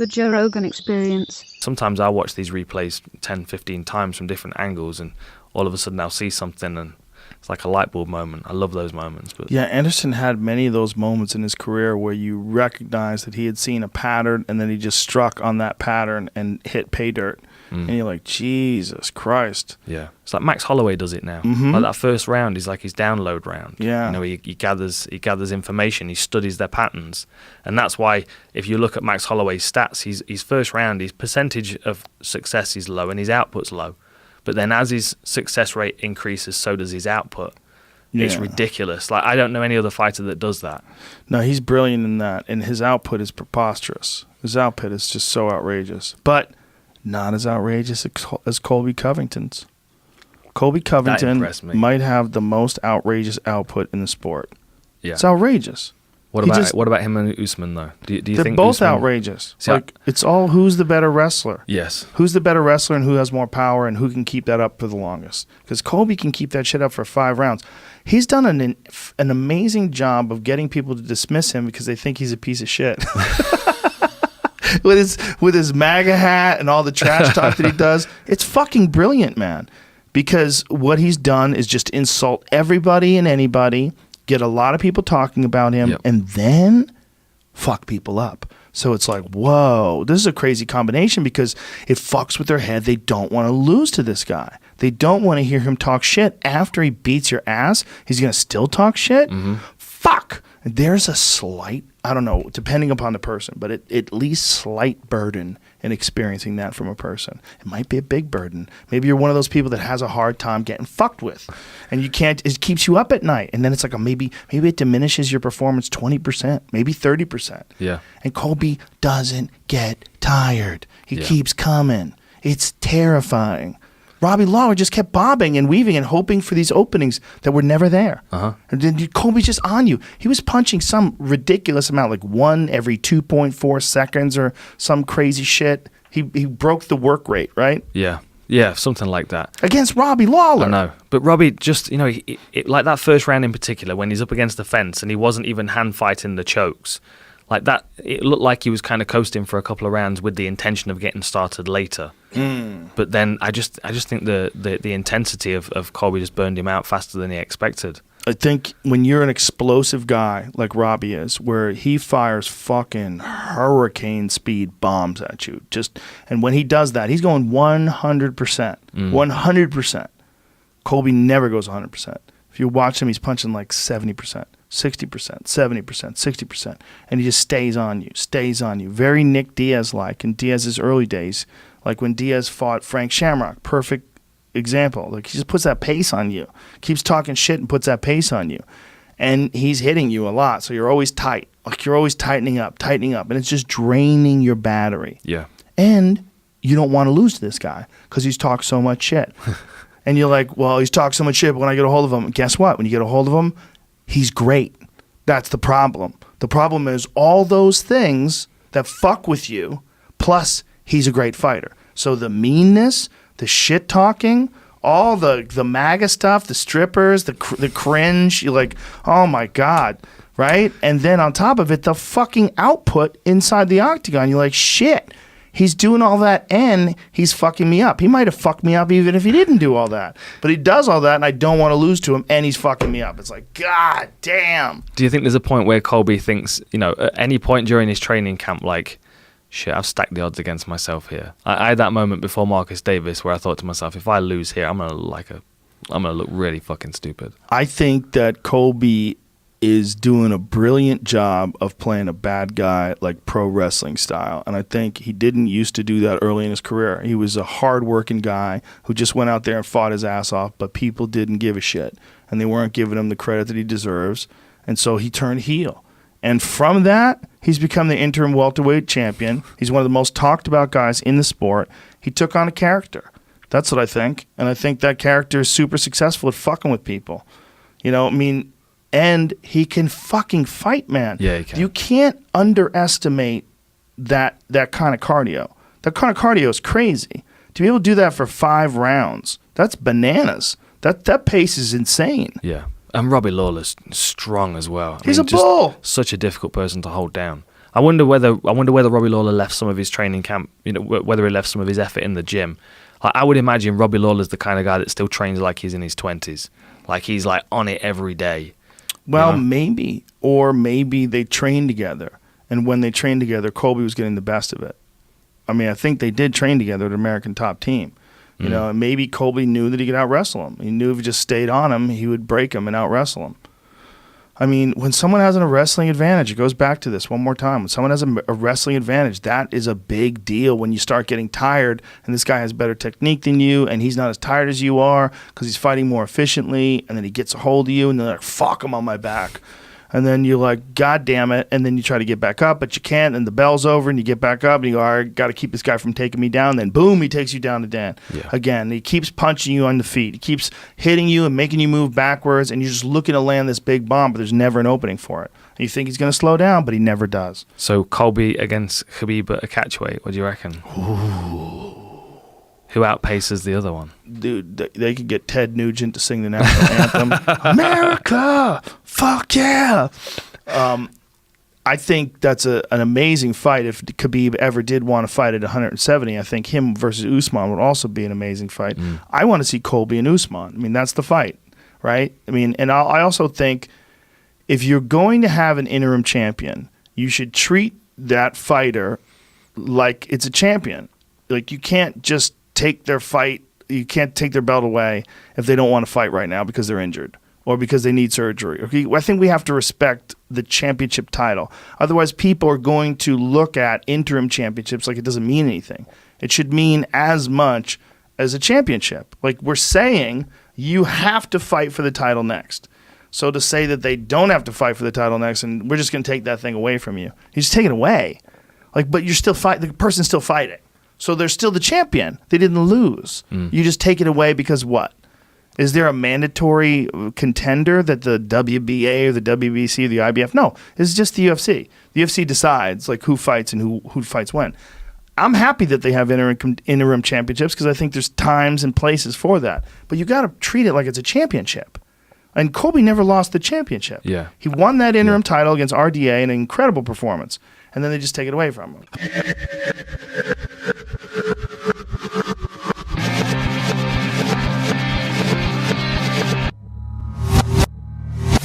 The Joe Rogan Experience. Sometimes I'll watch these replays 10, 15 times from different angles, and all of a sudden I'll see something and it's like a light bulb moment. I love those moments. But yeah, Anderson had many of those moments in his career where you recognize that he had seen a pattern and then he just struck on that pattern and hit pay dirt. And you're like, Jesus Christ. Yeah. It's like Max Holloway does it now. Mm-hmm. Like that first round is like his download round. Yeah. You know, he gathers information, he studies their patterns. And that's why if you look at Max Holloway's stats, his first round, his percentage of success is low and his output's low. But then as his success rate increases, so does his output. Yeah. It's ridiculous. Like, I don't know any other fighter that does that. No, he's brilliant in that, and his output is preposterous. His output is just so outrageous. But not as outrageous as Colby Covington's. Colby Covington might have the most outrageous output in the sport. Yeah. It's outrageous. What about him and Usman, though? Do you they're think both Usman, outrageous. It's all who's the better wrestler. Yes. Who's the better wrestler and who has more power and who can keep that up for the longest. Because Colby can keep that shit up for 5 rounds. He's done an amazing job of getting people to dismiss him because they think he's a piece of shit. with his MAGA hat and all the trash talk that he does. It's fucking brilliant, man. Because what he's done is just insult everybody and anybody, get a lot of people talking about him, and then fuck people up. So it's like, whoa, this is a crazy combination because it fucks with their head. They don't want to lose to this guy. They don't want to hear him talk shit. After he beats your ass, he's going to still talk shit? Mm-hmm. Fuck! There's a slight, I don't know, depending upon the person, but at least slight burden in experiencing that from a person. It might be a big burden. Maybe you're one of those people that has a hard time getting fucked with, and you can't. It keeps you up at night, and then it's like maybe it diminishes your performance 20%, maybe 30%. Yeah. And Colby doesn't get tired. He keeps coming. It's terrifying. Robbie Lawler just kept bobbing and weaving and hoping for these openings that were never there. And then Colby's just on you. He was punching some ridiculous amount, like 1 every 2.4 seconds or some crazy shit. He broke the work rate, right? Yeah. Yeah, something like that. Against Robbie Lawler. I know. But Robbie just, you know, like that first round in particular, when he's up against the fence and he wasn't even hand fighting the chokes, like that, it looked like he was kind of coasting for a couple of rounds with the intention of getting started later. But then I just think the intensity of Colby just burned him out faster than he expected. I think when you're an explosive guy like Robbie is, where he fires fucking hurricane speed bombs at you, and when he does that, he's going 100%. 100%. Colby never goes 100%. If you watch him, he's punching like 70%, 60%, 70%, 60%, and he just stays on you. Very Nick Diaz-like in Diaz's early days, like when Diaz fought Frank Shamrock. Perfect example. Like, he just puts that pace on you, keeps talking shit and puts that pace on you, and he's hitting you a lot. So you're always tight, like you're always tightening up, and it's just draining your battery. Yeah, and you don't want to lose to this guy because he's talked so much shit. And you're like, well, he's talked so much shit, but when I get a hold of him, guess what? When you get a hold of him, he's great. That's the problem. The problem is all those things that fuck with you, plus he's a great fighter. So the meanness, the shit talking, all the MAGA stuff, the strippers, the cringe, you're like, oh my God, right? And then on top of it, the fucking output inside the octagon, you're like, shit. He's doing all that and he's fucking me up. He might have fucked me up even if he didn't do all that. But he does all that and I don't want to lose to him and he's fucking me up. It's like, God damn. Do you think there's a point where Colby thinks, you know, at any point during his training camp, like, shit, I've stacked the odds against myself here? I had that moment before Marcus Davis where I thought to myself, if I lose here, I'm gonna look really fucking stupid. I think that Colby is doing a brilliant job of playing a bad guy, like pro wrestling style. And I think he didn't used to do that early in his career. He was a hard-working guy who just went out there and fought his ass off, but people didn't give a shit. And they weren't giving him the credit that he deserves. And so he turned heel. And from that, he's become the interim welterweight champion. He's one of the most talked about guys in the sport. He took on a character. That's what I think. And I think that character is super successful at fucking with people. You know, I mean, and he can fucking fight, man. Yeah, he can. You can't underestimate that kind of cardio. That kind of cardio is crazy. To be able to do that for 5 rounds, that's bananas. That pace is insane. Yeah. And Robbie Lawler's strong as well. He's a bull. Such a difficult person to hold down. I wonder whether Robbie Lawler left some of his training camp, whether he left some of his effort in the gym. Like, I would imagine Robbie Lawler's the kind of guy that still trains like he's in his 20s. Like, he's like on it every day. Well, maybe. Or maybe they trained together. And when they trained together, Colby was getting the best of it. I mean, I think they did train together at American Top Team. And maybe Colby knew that he could out-wrestle him. He knew if he just stayed on him, he would break him and out-wrestle him. I mean, when someone has a wrestling advantage, it goes back to this one more time. When someone has a wrestling advantage, that is a big deal when you start getting tired and this guy has better technique than you and he's not as tired as you are because he's fighting more efficiently, and then he gets a hold of you and they're like, fuck, I'm on my back. And then you're like, God damn it. And then you try to get back up, but you can't. And the bell's over and you get back up and you go, all right, got to keep this guy from taking me down. Then boom, he takes you down to Dan. Yeah. Again, he keeps punching you on the feet. He keeps hitting you and making you move backwards. And you're just looking to land this big bomb, but there's never an opening for it. And you think he's going to slow down, but he never does. So Colby against Khabib at a catchweight, what do you reckon? Ooh. Who outpaces the other one? Dude, they could get Ted Nugent to sing the national anthem. America! Fuck yeah! I think that's an amazing fight. If Khabib ever did want to fight at 170, I think him versus Usman would also be an amazing fight. I want to see Colby and Usman. I mean, that's the fight, right? I mean, and I also think if you're going to have an interim champion, you should treat that fighter like it's a champion. Like, you can't just take their fight, you can't take their belt away if they don't want to fight right now because they're injured or because they need surgery. Okay? I think we have to respect the championship title. Otherwise, people are going to look at interim championships like it doesn't mean anything. It should mean as much as a championship. Like, we're saying you have to fight for the title next. So to say that they don't have to fight for the title next and we're just going to take that thing away from you, you just take it away. Like, but you're still the person's still fighting. So they're still the champion. They didn't lose. You just take it away because what? Is there a mandatory contender that the WBA or the WBC or the IBF? No, it's just the UFC. The UFC decides like who fights and who fights when. I'm happy that they have interim championships because I think there's times and places for that. But you got to treat it like it's a championship. And Colby never lost the championship. Yeah. He won that interim title against RDA in an incredible performance. And then they just take it away from him.